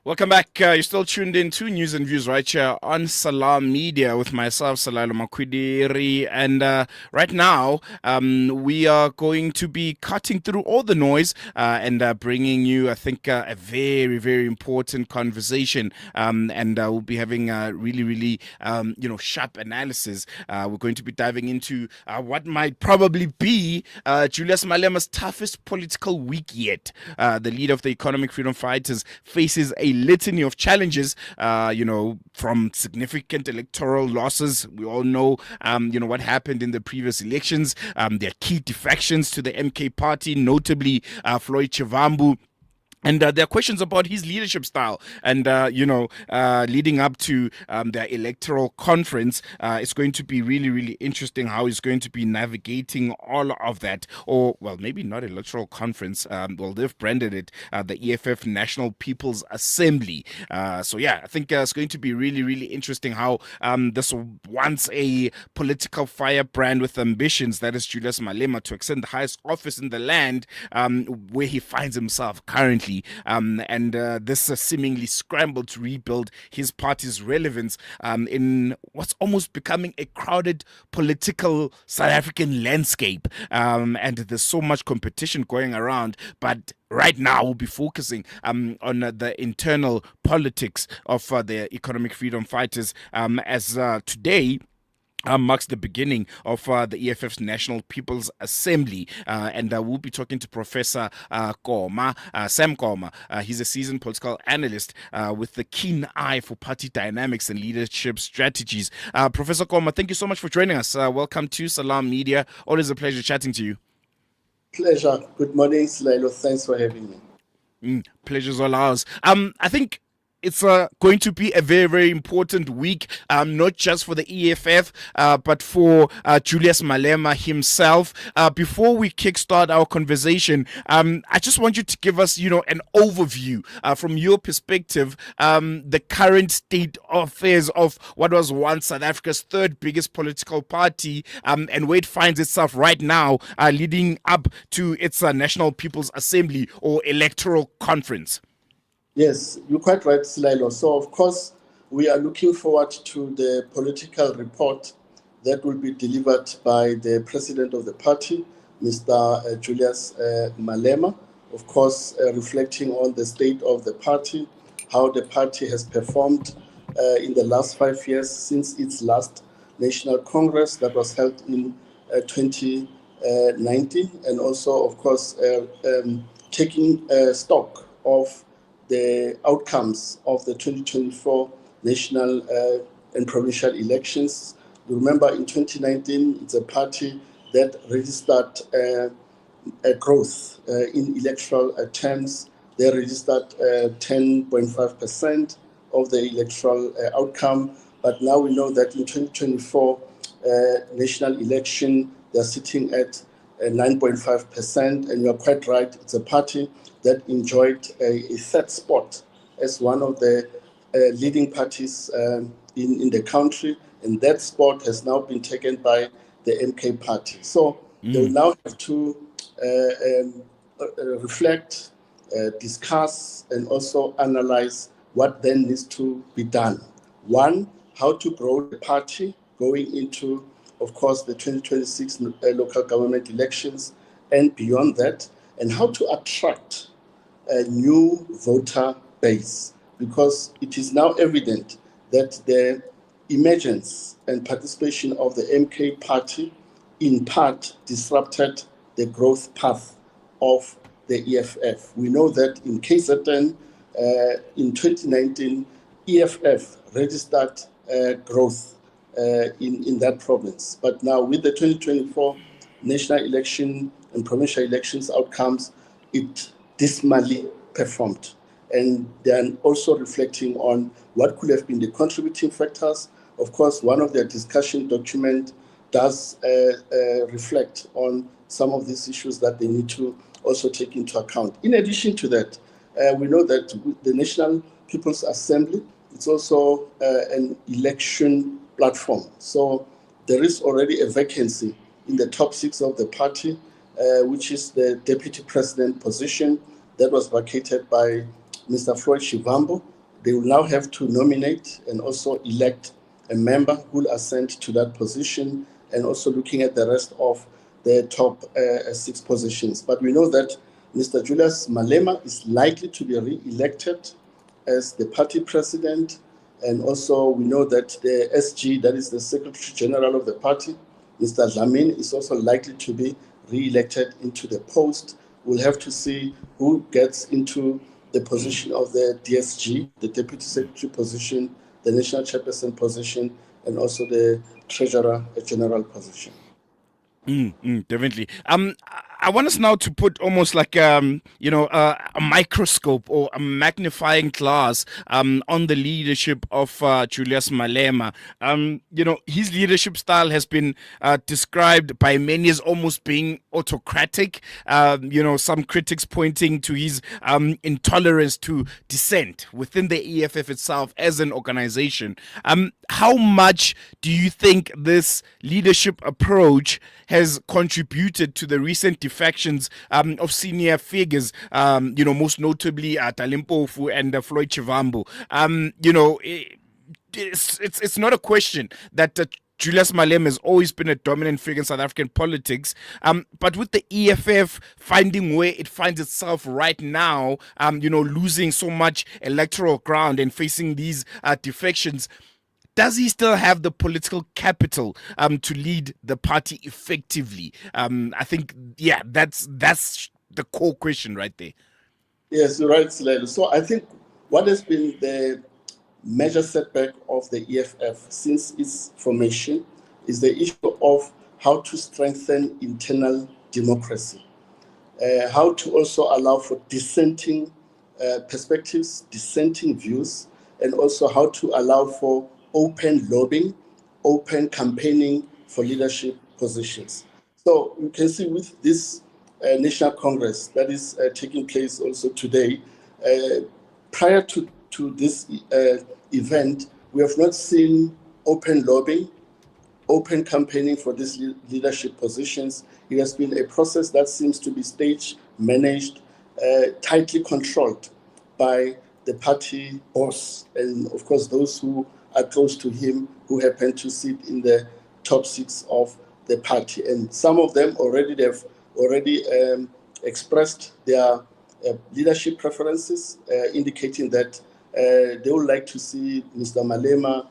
Welcome back. You're still tuned in to News and Views right here on Salam Media with myself, Salalo Makwidiri. And right now, we are going to be cutting through all the noise and bringing you, I think, a very, very important conversation. And we'll be having a really, sharp analysis. We're going to be diving into what might probably be Julius Malema's toughest political week yet. The leader of the Economic Freedom Fighters faces a litany of challenges, from significant electoral losses. We all know, what happened in the previous elections. There are key defections to the MK party, notably Floyd Chivambu. And there are questions about his leadership style. And, leading up to their electoral conference, it's going to be really, really interesting how he's going to be navigating all of that. Or, well, maybe not electoral conference. They've branded it the EFF National People's Assembly. I think it's going to be really, really interesting how this once a political firebrand with ambitions, that is Julius Malema, to extend the highest office in the land, where he finds himself currently. This seemingly scramble to rebuild his party's relevance in what's almost becoming a crowded political South African landscape. And there's so much competition going around, but right now, we'll be focusing on the internal politics of the Economic Freedom Fighters, as today marks the beginning of the EFF's National People's Assembly. And we'll be talking to Professor Koma, Sam Koma. He's a seasoned political analyst with the keen eye for party dynamics and leadership strategies. Professor Koma, thank you so much for joining us. Welcome to Salam Media. Always a pleasure chatting to you. Pleasure. Good morning, Slilo. Thanks for having me. Pleasure's all ours. I think it's going to be a very, very important week, not just for the EFF, but for Julius Malema himself. Before we kickstart our conversation, I just want you to give us, an overview from your perspective, the current state of affairs of what was once South Africa's third biggest political party, and where it finds itself right now, leading up to its National People's Assembly or electoral conference. Yes, you're quite right, Slilo. So, of course, we are looking forward to the political report that will be delivered by the president of the party, Mr. Julius Malema, of course, reflecting on the state of the party, how the party has performed in the last 5 years since its last National Congress that was held in 2019, and also, of course, taking stock of the outcomes of the 2024 national and provincial elections. You remember in 2019, it's a party that registered a growth in electoral terms. They registered 10.5% of the electoral outcome. But now we know that in 2024 national election, they're sitting at 9.5%. And you're quite right, it's a party that enjoyed a third spot as one of the leading parties in the country. And that spot has now been taken by the MK party. So they will now have to reflect, discuss, and also analyze what then needs to be done. One, how to grow the party going into, of course, the 2026 local government elections and beyond that, and how to attract a new voter base, because it is now evident that the emergence and participation of the MK party in part disrupted the growth path of the EFF. We know that in KZN in 2019, EFF registered growth in that province. But now with the 2024 national election and provincial elections outcomes, it dismally performed. And then also reflecting on what could have been the contributing factors. Of course, one of their discussion document does reflect on some of these issues that they need to also take into account. In addition to that, we know that the National People's Assembly, it's also an election platform. So there is already a vacancy in the top six of the party which is the deputy president position that was vacated by Mr. Floyd Shivambu. They will now have to nominate and also elect a member who will ascend to that position, and also looking at the rest of the top 6 positions. But we know that Mr. Julius Malema is likely to be re-elected as the party president, and also we know that the SG, that is the Secretary General of the party, Mr. Dlamini, is also likely to be re-elected into the post. We'll have to see who gets into the position of the DSG, the Deputy Secretary position, the National Chairperson position, and also the Treasurer General position. Definitely. I want us now to put almost like a microscope or a magnifying glass on the leadership of Julius Malema. His leadership style has been described by many as almost being autocratic. Some critics pointing to his intolerance to dissent within the EFF itself as an organization. How much do you think this leadership approach has contributed to the recent defections of senior figures, most notably Talimpofu and Floyd Shivambu? It's not a question that Julius Malema has always been a dominant figure in South African politics, but with the EFF finding where it finds itself right now, losing so much electoral ground and facing these defections, does he still have the political capital to lead the party effectively? I think, that's the core question right there. Yes, you're right, Silelo. So I think what has been the major setback of the EFF since its formation is the issue of how to strengthen internal democracy, how to also allow for dissenting perspectives, dissenting views, and also how to allow for open lobbying, open campaigning for leadership positions. So you can see with this National Congress that is taking place also today, prior to this event, we have not seen open lobbying, open campaigning for these leadership positions. It has been a process that seems to be staged, managed, tightly controlled by the party boss, and of course those who are close to him, who happen to sit in the top 6 of the party. And some of them they've already expressed their leadership preferences, indicating that they would like to see Mr. Malema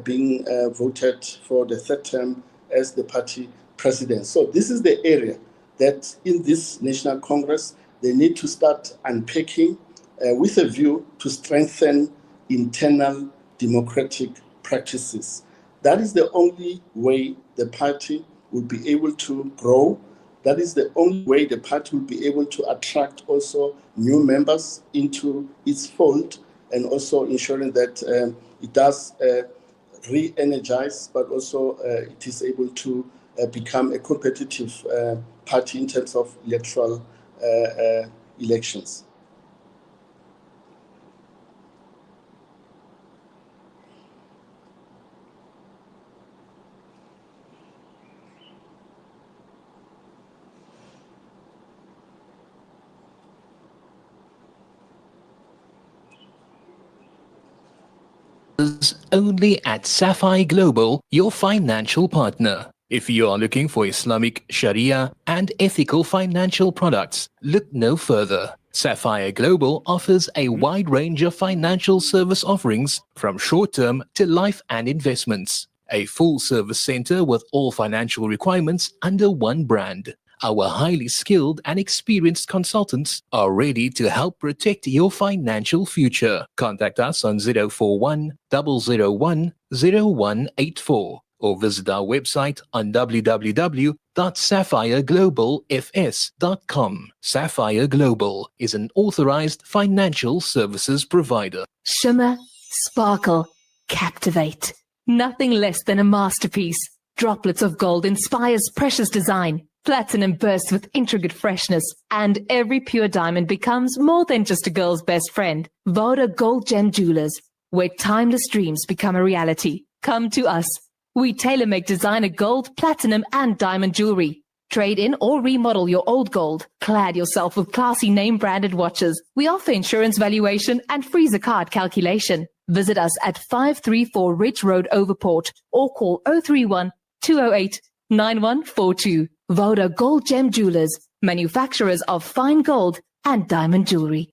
being voted for the 3rd term as the party president. So this is the area that in this National Congress, they need to start unpacking with a view to strengthen internal democratic practices. That is the only way the party will be able to grow. That is the only way the party will be able to attract also new members into its fold, and also ensuring that it does re-energize, but also it is able to become a competitive party in terms of electoral elections. Only at Sapphire Global, your financial partner. If you are looking for Islamic, Sharia, and ethical financial products, look no further. Sapphire Global offers a wide range of financial service offerings from short-term to life and investments. A full-service center with all financial requirements under one brand. Our highly skilled and experienced consultants are ready to help protect your financial future. Contact us on 041 001 0184 or visit our website on www.sapphireglobalfs.com. Sapphire Global is an authorized financial services provider. Shimmer, sparkle, captivate. Nothing less than a masterpiece. Droplets of gold inspires precious design. Platinum bursts with intricate freshness, and every pure diamond becomes more than just a girl's best friend. Voda Gold Gem Jewelers, where timeless dreams become a reality. Come to us. We tailor-make designer gold, platinum, and diamond jewelry. Trade in or remodel your old gold. Clad yourself with classy name-branded watches. We offer insurance valuation and free zakat calculation. Visit us at 534 Ridge Road, Overport, or call 031 208 9142. Voda Gold Gem Jewelers, manufacturers of fine gold and diamond jewelry.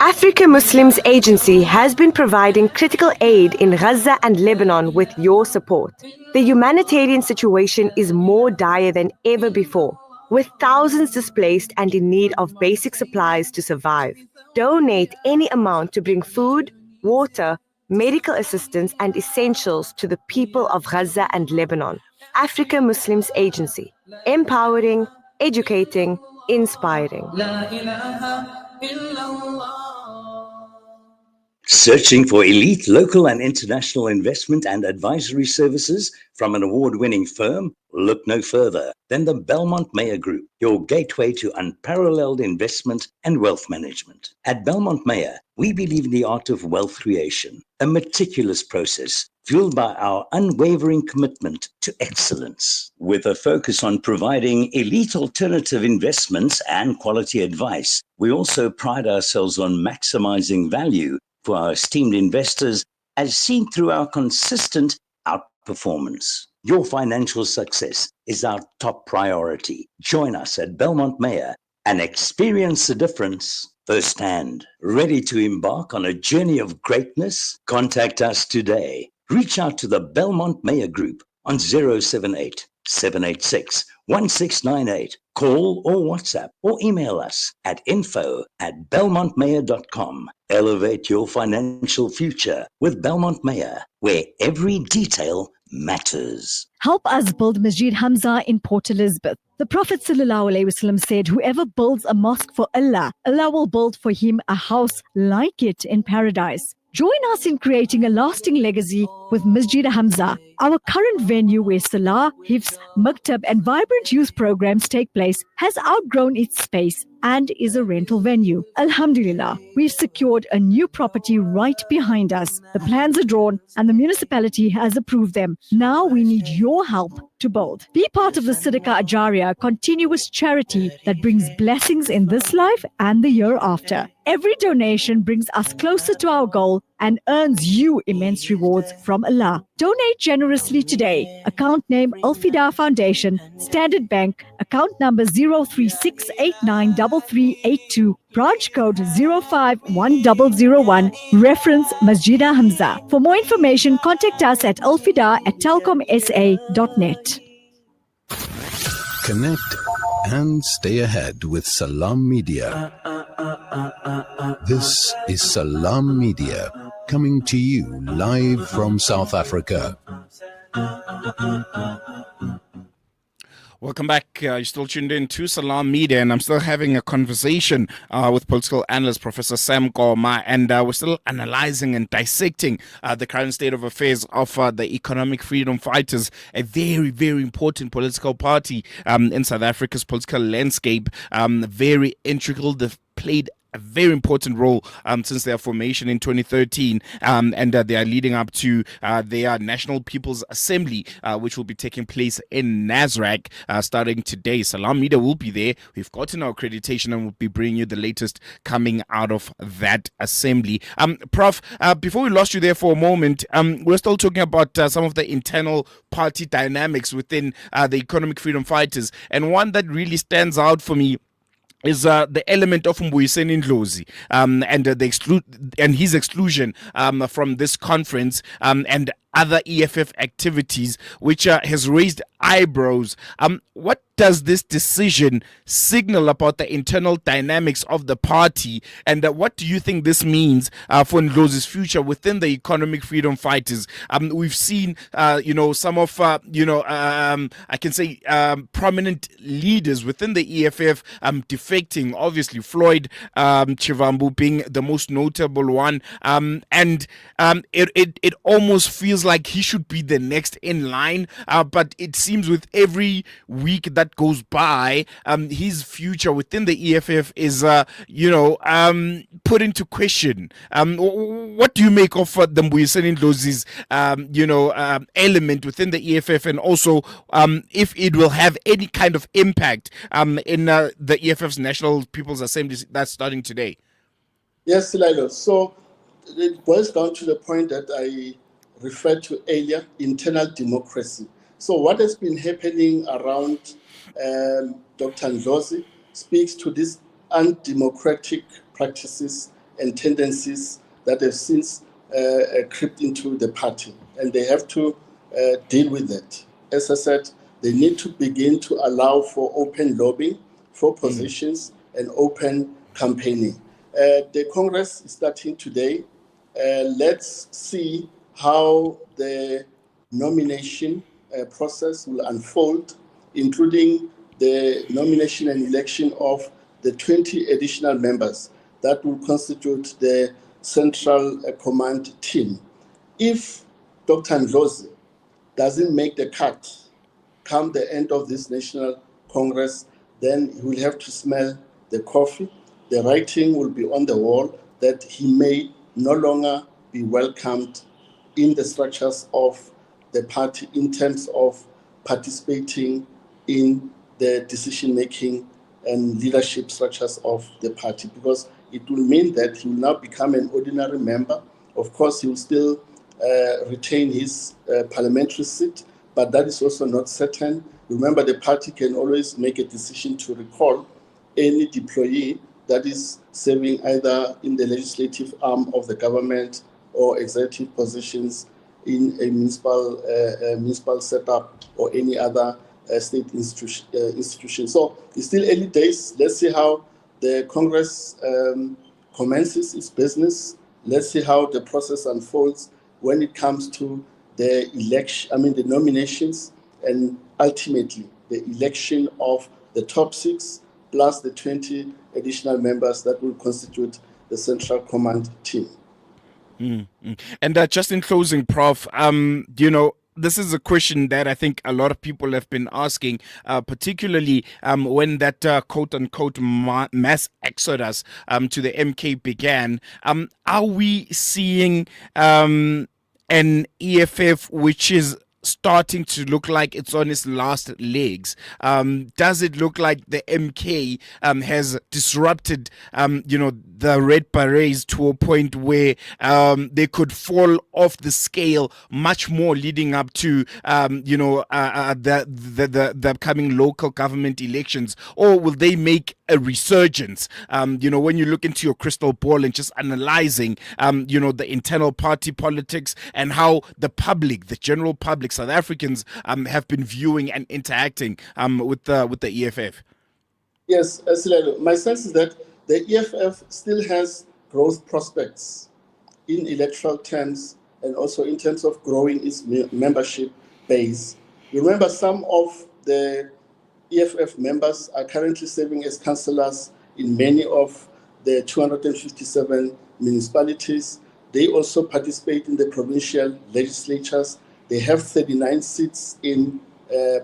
Africa Muslims Agency has been providing critical aid in Gaza and Lebanon with your support. The humanitarian situation is more dire than ever before, with thousands displaced and in need of basic supplies to survive. Donate any amount to bring food, water, medical assistance and essentials to the people of Gaza and Lebanon. Africa Muslims Agency, empowering, educating, inspiring. Searching for elite local and international investment and advisory services from an award-winning firm? Look no further than the Belmont Mayer Group, your gateway to unparalleled investment and wealth management. At Belmont Mayer, we believe in the art of wealth creation, a meticulous process fueled by our unwavering commitment to excellence. With a focus on providing elite alternative investments and quality advice, we also pride ourselves on maximizing value for our esteemed investors, as seen through our consistent outperformance. Your financial success is our top priority. Join us at Belmont Mayer and experience the difference firsthand. Ready to embark on a journey of greatness? Contact us today. Reach out to the Belmont Mayer Group on 078 786 1698. Call or WhatsApp or email us at info@belmontmayer.com. Elevate your financial future with Belmont Mayer, where every detail matters. Help us build Masjid Hamza in Port Elizabeth. The Prophet ﷺ said, whoever builds a mosque for Allah, Allah will build for him a house like it in paradise. Join us in creating a lasting legacy with Masjid Hamza, our current venue where Salah, Hifz, Maktab and vibrant youth programs take place has outgrown its space and is a rental venue. Alhamdulillah, we've secured a new property right behind us. The plans are drawn and the municipality has approved them. Now we need your help to build. Be part of the Siddiqa Ajaria, continuous charity that brings blessings in this life and the year after. Every donation brings us closer to our goal and earns you immense rewards from Allah. Donate generously today. Account name Al-Fida Foundation, Standard Bank, account number 036893382, branch code 051001, reference Masjida Hamza. For more information, contact us at alfida@telcomsa.net. Connect and stay ahead with Salam Media. This is Salam Media, coming to you live from South Africa. Welcome back. You're still tuned in to Salam Media, and I'm still having a conversation with political analyst Professor Sam Koma, and we're still analyzing and dissecting the current state of affairs of the Economic Freedom Fighters, a very, very important political party in South Africa's political landscape, very integral. They've played a very important role since their formation in 2013, and they are leading up to their National People's Assembly, which will be taking place in Nasrec starting today. Salam Media will be there. We've gotten our accreditation and we'll be bringing you the latest coming out of that assembly. Prof, before we lost you there for a moment, we're still talking about some of the internal party dynamics within the Economic Freedom Fighters, and one that really stands out for me is the element of Mbuyiseni Ndlozi and his exclusion from this conference and other EFF activities, which has raised eyebrows. What does this decision signal about the internal dynamics of the party, and what do you think this means for Ndlozi's future within the Economic Freedom Fighters? We've seen, some of, I can say, prominent leaders within the EFF defecting. Obviously, Floyd Chivambu being the most notable one, and it almost feels like he should be the next in line, but it seems seems with every week that goes by, his future within the EFF is, put into question. What do you make of the Mbuyiseni Ndlozi's, element within the EFF, and also if it will have any kind of impact in the EFF's National People's Assembly that's starting today? Yes, Silalo. So it boils down to the point that I referred to earlier, internal democracy. So what has been happening around Dr. Ndlozi speaks to these undemocratic practices and tendencies that have since crept into the party, and they have to deal with that. As I said, they need to begin to allow for open lobbying for positions and open campaigning. The Congress is starting today. Let's see how the nomination process will unfold, including the nomination and election of the 20 additional members that will constitute the Central Command team. If Dr. Ndlozi doesn't make the cut come the end of this National Congress, then he will have to smell the coffee. The writing will be on the wall that he may no longer be welcomed in the structures of the party in terms of participating in the decision-making and leadership structures of the party, because it will mean that he will now become an ordinary member. Of course, he will still retain his parliamentary seat, but that is also not certain. Remember, the party can always make a decision to recall any deployee that is serving either in the legislative arm of the government or executive positions in a municipal setup or any other state institution. So it's still early days. Let's see how the Congress commences its business. Let's see how the process unfolds when it comes to the the nominations, and ultimately the election of the top 6 plus the 20 additional members that will constitute the Central Command team. And just in closing, Prof, this is a question that I think a lot of people have been asking, particularly when that quote-unquote mass exodus to the MK began. Are we seeing an EFF which is starting to look like it's on its last legs? Does it look like the MK has disrupted, the Red Berets to a point where they could fall off the scale much more leading up to, the upcoming local government elections? Or will they make a resurgence? When you look into your crystal ball and just analyzing, the internal party politics and how the public, the general public, South Africans have been viewing and interacting with the EFF. Yes, Silalo. My sense is that the EFF still has growth prospects in electoral terms and also in terms of growing its membership base. Remember, some of the EFF members are currently serving as councillors in many of the 257 municipalities. They also participate in the provincial legislatures. They have 39 seats in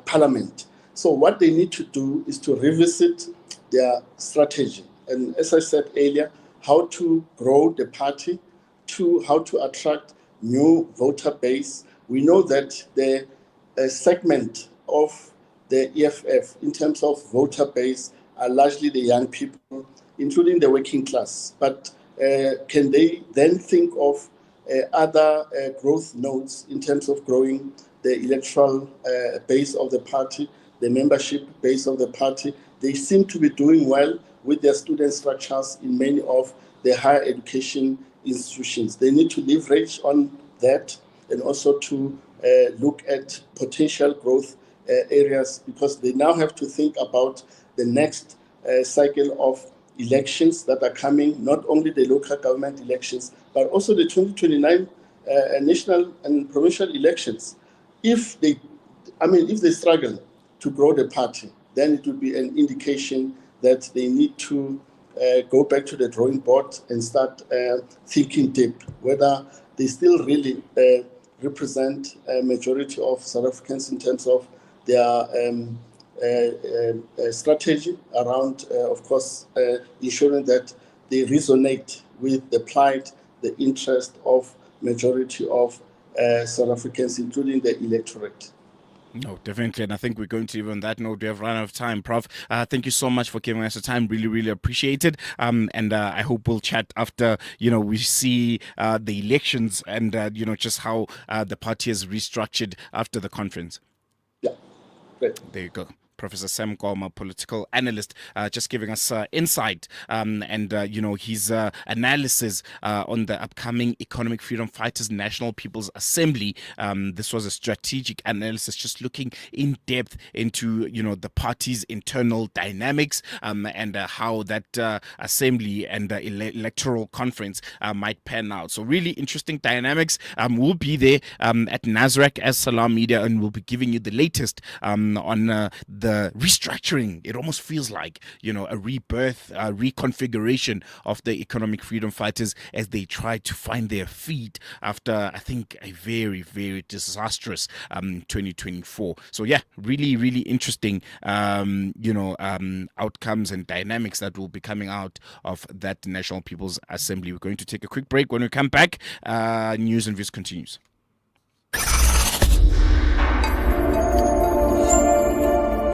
parliament. So what they need to do is to revisit their strategy. And as I said earlier, how to grow the party, how to attract new voter base. We know that the segment of the EFF in terms of voter base are largely the young people, including the working class. But can they then think of other growth nodes in terms of growing the electoral base of the party, the membership base of the party? They seem to be doing well with their student structures in many of the higher education institutions. They need to leverage on that and also to look at potential growth areas, because they now have to think about the next cycle of elections that are coming, not only the local government elections, but also the 2029 national and provincial elections. If they struggle to grow the party, then it would be an indication that they need to go back to the drawing board and start thinking deep, whether they still really represent a majority of South Africans in terms of their strategy around, of course, ensuring that they resonate with the plight, the interest of majority of South Africans, including the electorate. No, definitely. And I think we're going to leave on that note. We have run out of time. Prof, thank you so much for giving us the time. Really, really appreciate it. And I hope we'll chat after, we see the elections and, just how the party has restructured after the conference. Yeah, great. There you go. Professor Sam Koma, political analyst, just giving us insight and his analysis on the upcoming Economic Freedom Fighters National People's Assembly. This was a strategic analysis, just looking in depth into the party's internal dynamics and how that assembly and electoral conference might pan out. So really interesting dynamics. We'll be there at NASRAC as Salam Media, and we'll be giving you the latest on the restructuring. It almost feels like a rebirth, a reconfiguration of the Economic Freedom Fighters as they try to find their feet after, I think, a very, very disastrous 2024. So yeah, really, really interesting outcomes and dynamics that will be coming out of that National People's Assembly. We're going to take a quick break. When we come back, News and Views continues.